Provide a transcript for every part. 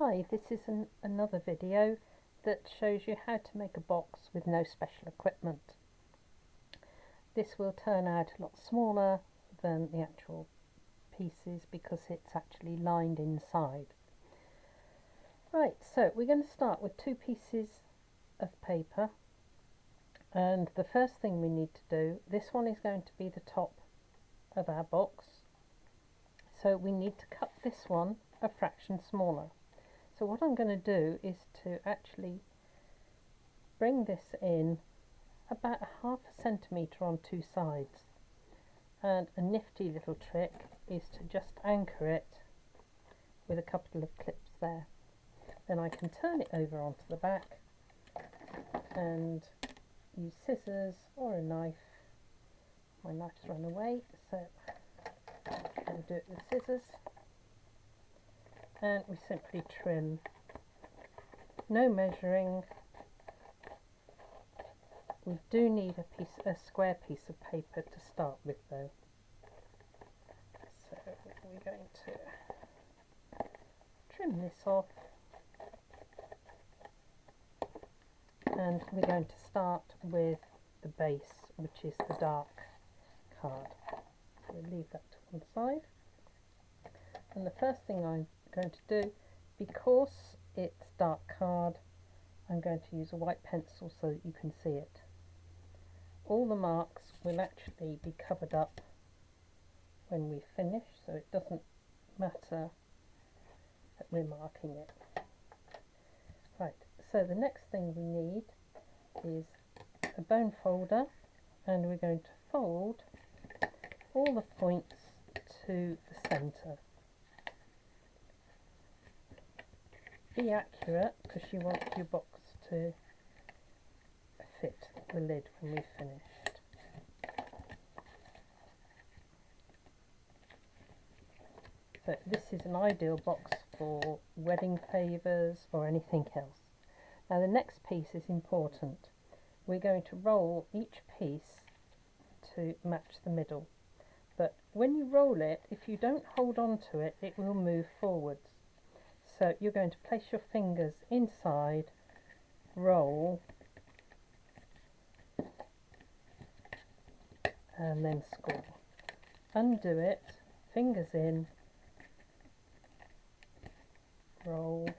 Hi, this is another video that shows you how to make a box with no special equipment. This will turn out a lot smaller than the actual pieces because it's actually lined inside. Right, so we're going to start with two pieces of paper, and the first thing we need to do, this one is going to be the top of our box, so we need to cut this one a fraction smaller. So what I'm going to do is to actually bring this in about ½ centimetre on two sides, and a nifty little trick is to just anchor it with a couple of clips there. Then I can turn it over onto the back and use scissors or a knife. My knife's run away, so I'll do it with scissors. And we simply trim. No measuring. We do need a square piece of paper to start with though. So we're going to trim this off, and we're going to start with the base, which is the dark card. We'll leave that to one side. And the first thing I'm going to do, because it's dark card, I'm going to use a white pencil so that you can see it. All the marks will actually be covered up when we finish, so it doesn't matter that we're marking it. Right, so the next thing we need is a bone folder, and we're going to fold all the points to the centre. Be accurate because you want your box to fit the lid when we've finished. So this is an ideal box for wedding favours or anything else. Now the next piece is important. We're going to roll each piece to match the middle, but when you roll it, if you don't hold on to it, it will move forwards. So you're going to place your fingers inside, roll, and then score. Undo it, fingers in, roll,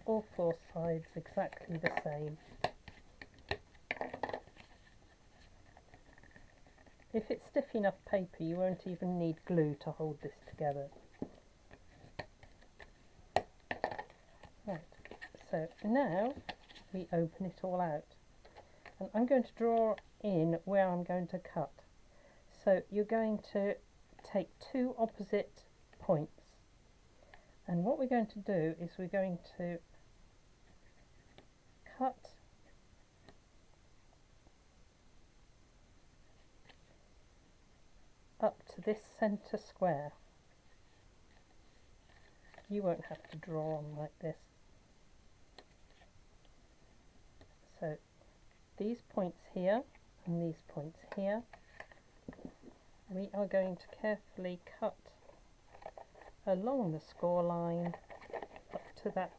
all four sides exactly the same. If it's stiff enough paper, you won't even need glue to hold this together. Right, so now we open it all out. And I'm going to draw in where I'm going to cut. So you're going to take two opposite points. And what we're going to do is we're going to cut up to this centre square. You won't have to draw on like this. So these points here and these points here, we are going to carefully cut along the score line up to that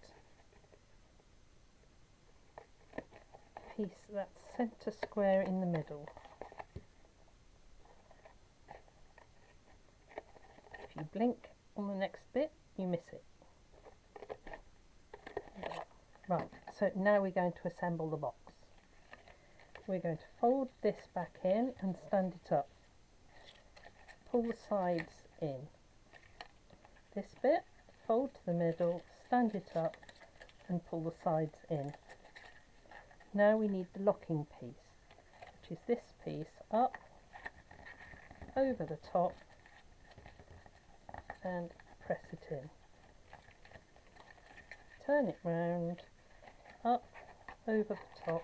piece, that centre square in the middle. If you blink on the next bit, you miss it. Right, so now we're going to assemble the box. We're going to fold this back in and stand it up. Pull the sides in. This bit, fold to the middle, stand it up and pull the sides in. Now we need the locking piece, which is this piece up, over the top, and press it in. Turn it round, up, over the top,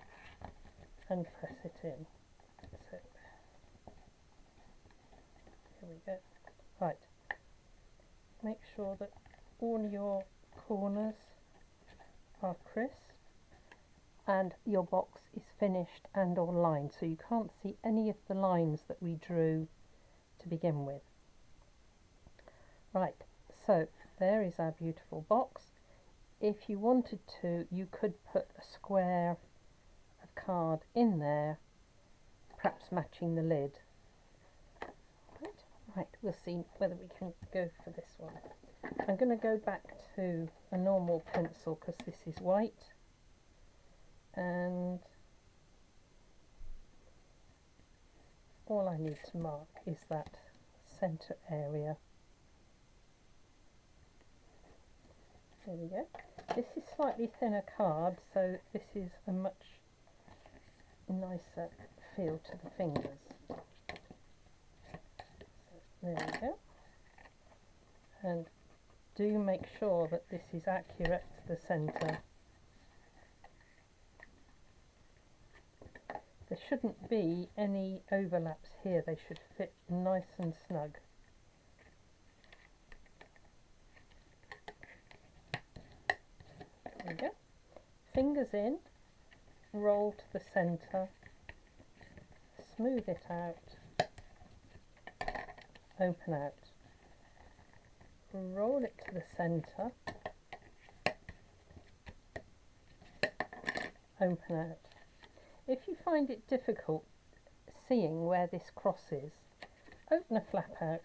and press it in. So, here we go. Right, make sure that all your corners are crisp and your box is finished and or lined, so you can't see any of the lines that we drew to begin with. Right, so there is our beautiful box. If you wanted to, you could put a square of card in there, perhaps matching the lid. Right, we'll see whether we can go for this one. I'm going to go back to a normal pencil because this is white, and all I need to mark is that centre area. There we go. This is slightly thinner card, so this is a much nicer feel to the fingers. There we go. And do make sure that this is accurate to the centre. There shouldn't be any overlaps here, they should fit nice and snug. There we go. Fingers in, roll to the centre, smooth it out, open out. Roll it to the centre, open out. If you find it difficult seeing where this crosses, open a flap out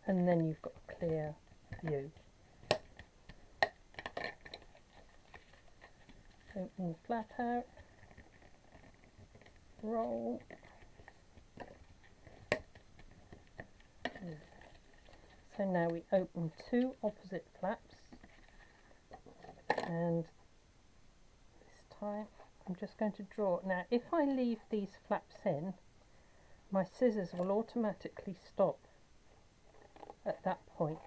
and then you've got a clear view. Open the flap out, roll, so now we open two opposite flaps, and this time I'm just going to draw. Now if I leave these flaps in, my scissors will automatically stop at that point.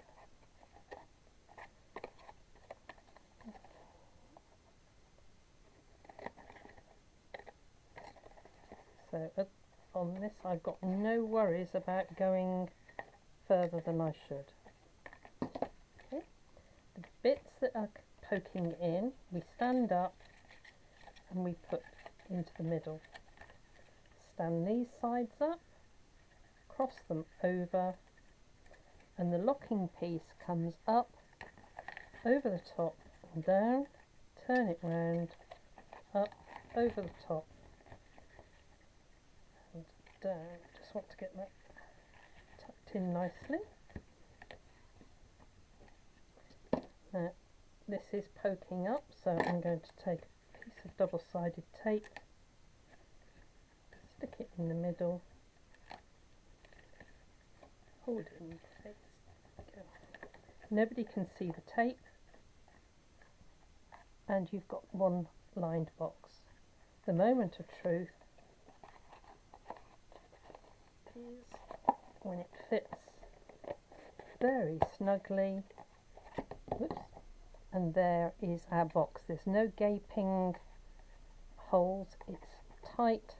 So on this I've got no worries about going further than I should. Okay. The bits that are poking in, we stand up and we put into the middle. Stand these sides up, cross them over, and the locking piece comes up, over the top and down, turn it round, up, over the top and down. Just want to get that tucked in nicely. Now this is poking up, so I'm going to take a piece of double-sided tape, stick it in the middle, hold it in place. Nobody can see the tape, and you've got one lined box. The moment of truth is when it fits very snugly. Oops. And there is our box. There's no gaping holes, it's tight.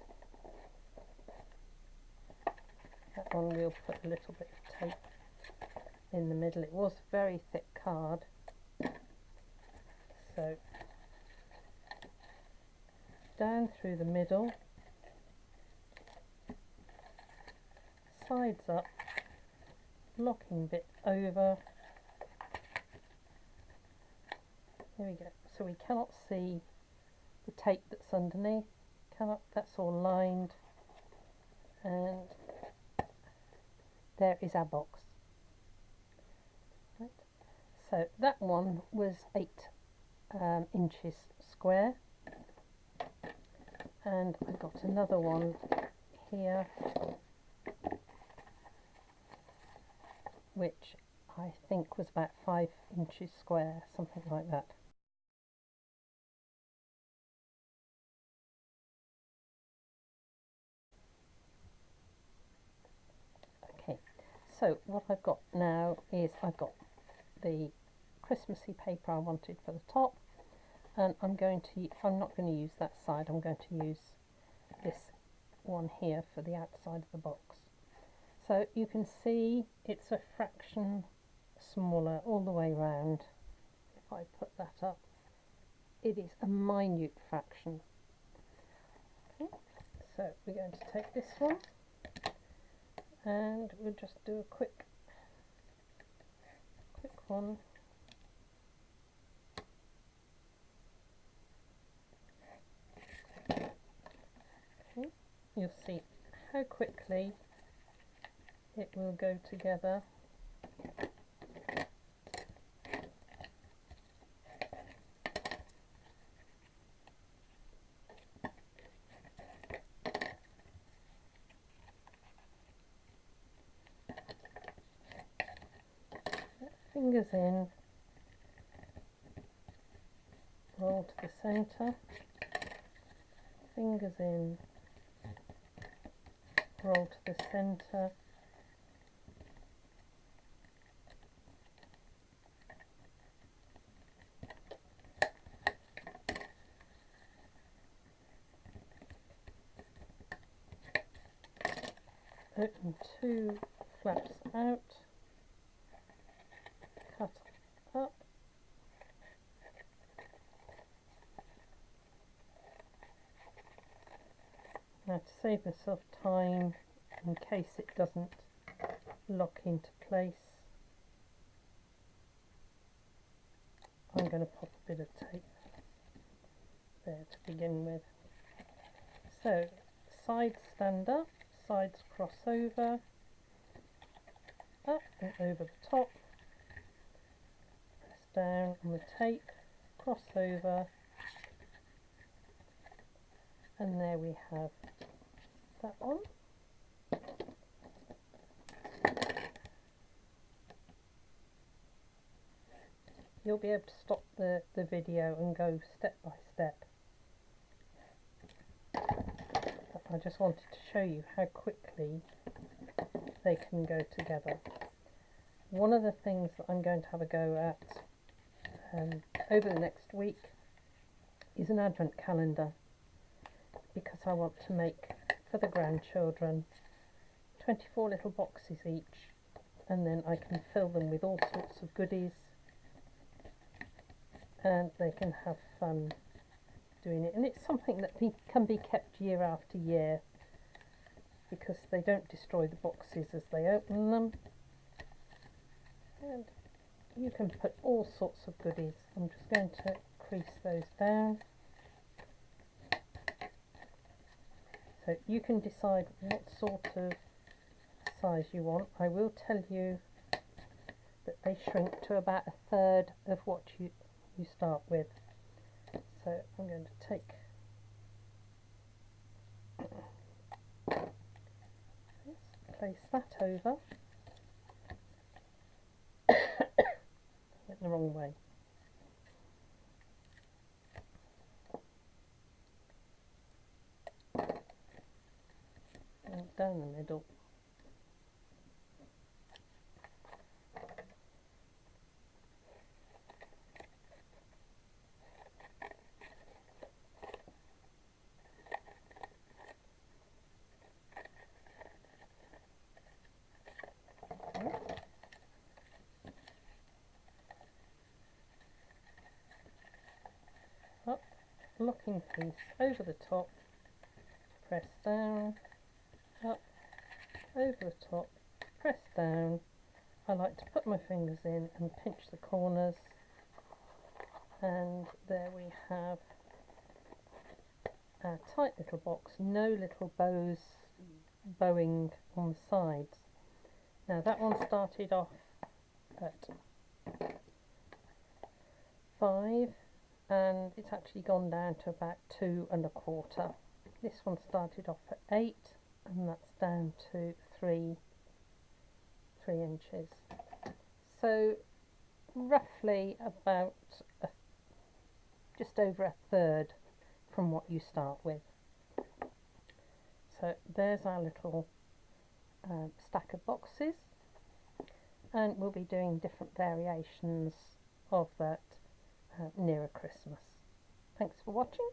That one we'll put a little bit of tape in the middle. It was very thick card, so down through the middle, sides up, locking bit over. There we go. So we cannot see the tape that's underneath. That's all lined, and there is our box. Right. So that one was 8 inches square, and I've got another one here which I think was about 5 inches square, something like that. Okay, so what I've got now is I've got the Christmassy paper I wanted for the top, and I'm not going to use that side, I'm going to use this one here for the outside of the box. So you can see it's a fraction smaller all the way round. If I put that up, it is a minute fraction. Okay, so we're going to take this one and we'll just do a quick quick one. Okay. You'll see how quickly it will go together. Fingers in, roll to the centre, fingers in, roll to the centre, open two flaps out, cut up, now to save myself time in case it doesn't lock into place, I'm going to pop a bit of tape there to begin with. So sides stand up, sides cross over, up and over the top, press down on the tape, cross over, and there we have that one. You'll be able to stop the video and go step by step. But I just wanted to show you how quickly they can go together. One of the things that I'm going to have a go at over the next week is an advent calendar, because I want to make for the grandchildren 24 little boxes each, and then I can fill them with all sorts of goodies and they can have fun doing it, and it's something that can be kept year after year because they don't destroy the boxes as they open them, and you can put all sorts of goodies. I'm just going to crease those down. So you can decide what sort of size you want. I will tell you that they shrink to about a third of what you start with. So I'm going to take this, place that over. Went the wrong way. And down the middle. Up, locking piece over the top, press down, up, over the top, press down. I like to put my fingers in and pinch the corners, and there we have a tight little box, no little bowing on the sides. Now that one started off at 5 and it's actually gone down to about 2 1/4. This one started off at 8 and that's down to 3 inches. So roughly about just over a third from what you start with. So there's our little stack of boxes, and we'll be doing different variations of that nearer Christmas. Thanks for watching.